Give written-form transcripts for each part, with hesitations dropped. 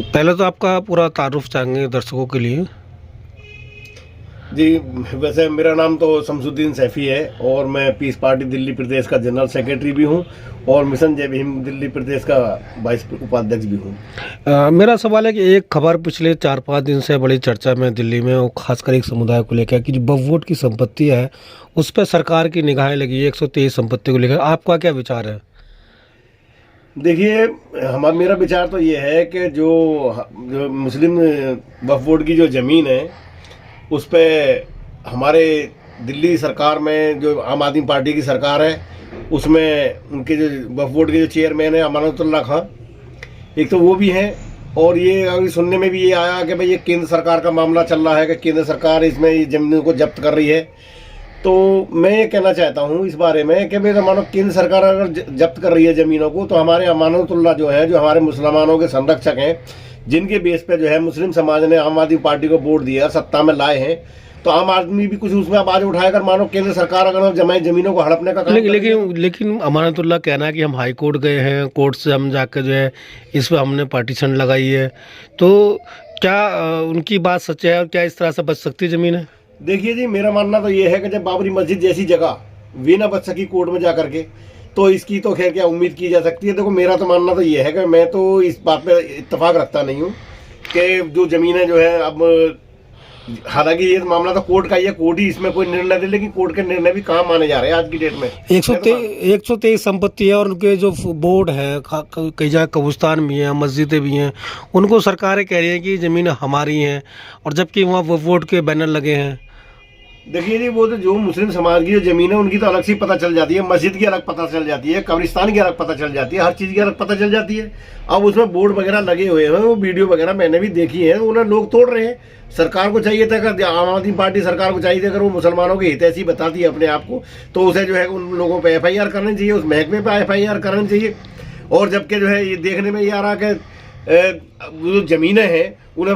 पहले तो आपका पूरा तारुफ चाहेंगे दर्शकों के लिए। जी, वैसे मेरा नाम तो शमसुद्दीन सैफी है और मैं पीस पार्टी दिल्ली प्रदेश का जनरल सेक्रेटरी भी हूं और मिशन जय भीम दिल्ली प्रदेश का वाइस उपाध्यक्ष भी हूं। मेरा सवाल है कि एक खबर पिछले 4-5 दिन से बड़ी चर्चा में दिल्ली में, और खासकर एक समुदाय को लेकर कि जो बवोट की संपत्ति है उस पर सरकार की निगाहें लगी है 123 संपत्ति को लेकर। आपका क्या विचार है? देखिए, मेरा विचार तो ये है कि जो मुस्लिम वक्फ बोर्ड की जो ज़मीन है उस पे हमारे दिल्ली सरकार में जो आम आदमी पार्टी की सरकार है उसमें उनके जो वक्फ बोर्ड के जो चेयरमैन है अमानतुल्लाह खां, एक तो वो भी हैं, और ये अभी सुनने में भी ये आया कि भाई ये केंद्र सरकार का मामला चल रहा है कि केंद्र सरकार इसमें ये ज़मीनों को जब्त कर रही है। तो मैं ये कहना चाहता हूँ इस बारे में कि भाई मानो केंद्र सरकार अगर जब्त कर रही है ज़मीनों को, तो हमारे अमानतुल्लाह जो है, जो हमारे मुसलमानों के संरक्षक हैं, जिनके बेस पे जो है मुस्लिम समाज ने आम आदमी पार्टी को वोट दिया, सत्ता में लाए हैं, तो आम आदमी भी कुछ उसमें आवाज उठाएगा। मानो केंद्र सरकार अगर जमाई जमीनों को हड़पने का काम लेकिन अमानतुल्लाह कहना है कि हम हाई कोर्ट गए हैं, कोर्ट से हम जाकर जो है इस पर हमने पार्टीशन लगाई है, तो क्या उनकी बात सच है और क्या इस तरह से बच सकती है ज़मीन है? देखिए जी, मेरा मानना तो ये है कि जब बाबरी मस्जिद जैसी जगह वी ना बच सकी कोर्ट में जा करके, तो इसकी तो खैर क्या उम्मीद की जा सकती है। देखो, मेरा तो मानना तो ये है कि मैं तो इस बात पे इत्तेफाक रखता नहीं हूँ कि जो ज़मीनें जो है, अब हालांकि ये मामला तो कोर्ट का ही है, कोर्ट ही इसमें कोई निर्णय दे, लेकिन कोर्ट के निर्णय भी कहाँ माने जा रहे हैं आज की डेट में। 123 संपत्ति है और उनके जो बोर्ड है, कई जगह कब्रिस्तान भी हैं, मस्जिदें भी हैं, उनको सरकारें कह रही हैं कि ज़मीन हमारी हैं, और जबकि वहाँ वोट के बैनर लगे हैं। देखिए जी, वो तो जो मुस्लिम समाज की जो जमीन है उनकी तो अलग से पता चल जाती है, मस्जिद की अलग पता चल जाती है, कब्रिस्तान की अलग पता चल जाती है, हर चीज़ की अलग पता चल जाती है। अब उसमें बोर्ड वगैरह लगे हुए हैं, वो वीडियो वगैरह मैंने भी देखी है, उन्हें लोग तोड़ रहे हैं। सरकार को चाहिए था, अगर आम आदमी पार्टी सरकार को चाहिए था, अगर वो मुसलमानों के हित ऐसी बताती है अपने आप को, तो उसे जो है उन लोगों पर FIR करनी चाहिए, उस महकमे पर FIR करनी चाहिए। और जबकि जो है ये देखने में ये आ रहा कि जो जमीनें हैं उन्हें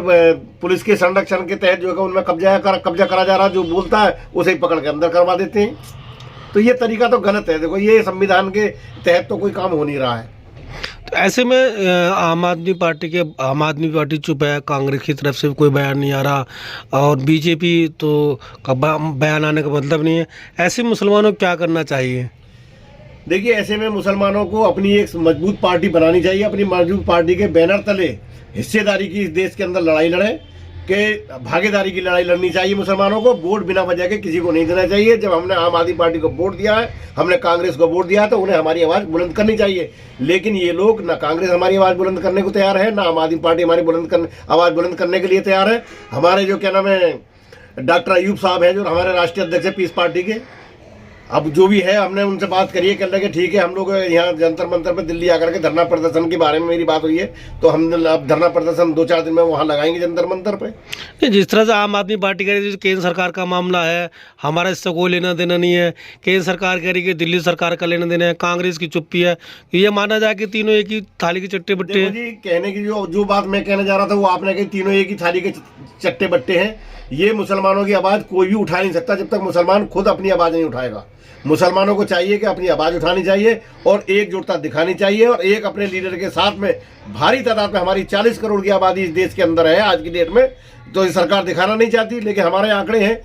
पुलिस के संरक्षण के तहत जो है उनमें कब्जा करा जा रहा है, जो बोलता है उसे ही पकड़ के अंदर करवा देते हैं। तो ये तरीका तो गलत है। देखो, ये संविधान के तहत तो कोई काम हो नहीं रहा है। तो ऐसे में आम आदमी पार्टी चुप है, कांग्रेस की तरफ से कोई बयान नहीं आ रहा, और बीजेपी तो का बयान आने का मतलब नहीं है। ऐसे मुसलमानों को क्या करना चाहिए? देखिए, ऐसे में मुसलमानों को अपनी एक मजबूत पार्टी बनानी चाहिए, अपनी मजबूत पार्टी के बैनर तले हिस्सेदारी की इस देश के अंदर लड़ाई लड़े, कि भागीदारी की लड़ाई लड़नी चाहिए। मुसलमानों को वोट बिना वजह के किसी को नहीं देना चाहिए। जब हमने आम आदमी पार्टी को वोट दिया है, हमने कांग्रेस को वोट दिया है, तो उन्हें हमारी आवाज़ बुलंद करनी चाहिए। लेकिन ये लोग, ना कांग्रेस हमारी आवाज़ बुलंद करने को तैयार है, ना आम आदमी पार्टी हमारी आवाज़ बुलंद करने के लिए तैयार है। हमारे जो क्या नाम है, डॉक्टर अयूब साहब हैं, जो हमारे राष्ट्रीय अध्यक्ष है पीस पार्टी के, अब जो भी है हमने उनसे बात करी है, कह लगे ठीक है, हम लोग यहाँ जंतर मंतर पे दिल्ली आकर के धरना प्रदर्शन के बारे में मेरी बात हुई है, तो हम अब धरना प्रदर्शन 2-4 दिन में वहाँ लगाएंगे जंतर मंतर पे। जिस तरह से आम आदमी पार्टी कह रही है केंद्र सरकार का मामला है, हमारा इससे कोई लेना देना नहीं है, केंद्र सरकार कह रही है कि दिल्ली सरकार का लेना देना है, कांग्रेस की चुप्पी है, ये माना जाए कि तीनों एक ही थाली के चट्टे बट्टे हैं। जी, कहने की जो बात मैं कहने जा रहा था वो आपने कही, तीनों एक ही थाली के चट्टे बट्टे हैं। ये मुसलमानों की आवाज़ कोई भी उठा नहीं सकता जब तक मुसलमान खुद अपनी आवाज़ नहीं उठाएगा। मुसलमानों को चाहिए कि अपनी आवाज़ उठानी चाहिए और एकजुटता दिखानी चाहिए, और एक अपने लीडर के साथ में भारी तादाद में, हमारी 40 करोड़ की आबादी इस देश के अंदर है आज की डेट में, तो सरकार दिखाना नहीं चाहती। लेकिन हमारे आंकड़े हैं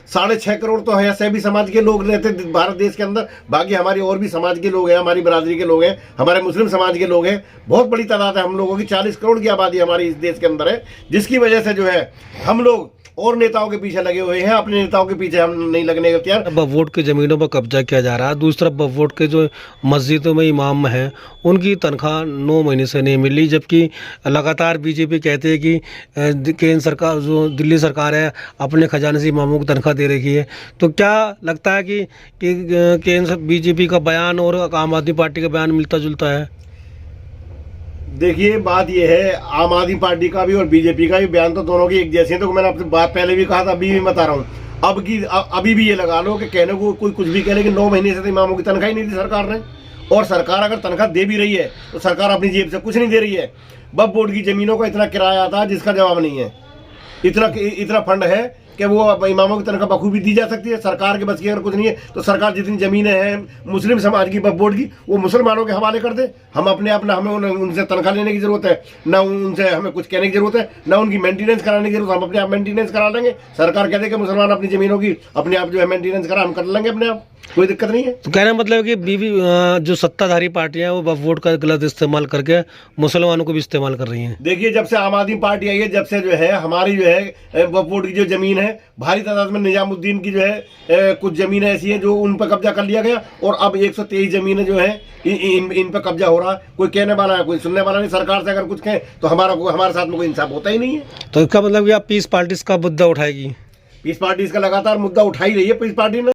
6.5 करोड़ तो है सभी समाज के लोग रहते भारत देश के अंदर, बाकी हमारी और भी समाज के लोग हैं, हमारी बरादरी के लोग हैं, हमारे मुस्लिम समाज के लोग हैं। बहुत बड़ी तादाद है हम लोगों की, 40 करोड़ की आबादी हमारी इस देश के अंदर है, जिसकी वजह से जो है हम लोग और नेताओं के पीछे लगे हुए हैं, अपने नेताओं के पीछे हम नहीं लगने का तैयार। वोट की ज़मीनों पर कब्जा किया जा रहा है, दूसरी तरफ वोट के जो मस्जिदों में इमाम हैं उनकी तनख्वाह 9 महीने से नहीं मिली, जबकि लगातार बीजेपी कहते हैं कि केंद्र सरकार, जो दिल्ली सरकार है, अपने खजाने से इमामों को तनख्वाह दे रही है। तो क्या लगता है कि केंद्र बीजेपी का बयान और आम आदमी पार्टी का बयान मिलता जुलता है? देखिए, बात यह है, आम आदमी पार्टी का भी और बीजेपी का भी बयान तो दोनों की एक जैसे हैं। तो मैंने आपसे बात पहले भी कहा था, अभी भी बता रहा हूँ, अभी भी ये लगा लो कि कहने को कोई कुछ भी कह, लेकिन 9 महीने से तो इमामों की तनख्वाह ही नहीं दी सरकार ने। और सरकार अगर तनख्वाह दे भी रही है तो सरकार अपनी जेब से कुछ नहीं दे रही है। वक्फ बोर्ड की जमीनों का इतना किराया आता है जिसका जवाब नहीं है। इतना फंड है कि वो अब इमामों की तनख्वाह बखूबी दी जा सकती है। सरकार के बस की अगर कुछ नहीं है तो सरकार जितनी ज़मीनें हैं मुस्लिम समाज की वक्फ बोर्ड की वो मुसलमानों के हवाले कर दे। हम अपने आप ना हमें उनसे तनख्वाह लेने की ज़रूरत है, ना उनसे हमें कुछ कहने की ज़रूरत है, ना उनकी मेंटेनेंस कराने की ज़रूरत। हम अपने आप मेंटेनेंस करा लेंगे। सरकार कह दे कि मुसलमान अपनी ज़मीनों की अपने आप जो है मेंटेनेंस करा, हम कर लेंगे अपने आप, कोई दिक्कत नहीं है। तो कहना मतलब कि जो सत्ताधारी पार्टियां हैं वो वक्फ बोर्ड का गलत इस्तेमाल करके मुसलमानों को भी इस्तेमाल कर रही हैं। देखिए, जब से आम आदमी पार्टी आई है, जब से जो है हमारी जो है वक्फ बोर्ड की जो जमीन है, भारी तादाद में निजामुद्दीन की जो है कुछ जमीनें ऐसी हैं जो उन पर कब्जा कर लिया गया, और अब 123 जमीनें जो है इन पर कब्जा हो रहा है। कोई कहने वाला है, कोई सुनने वाला नहीं। सरकार से अगर कुछ कहें तो हमारे साथ में कोई इंसाफ होता ही नहीं है। तो इसका मतलब कि आप पीस पार्टीज का मुद्दा उठाएगी? पीस पार्टी इसका लगातार मुद्दा उठा ही रही है। पीस पार्टी ने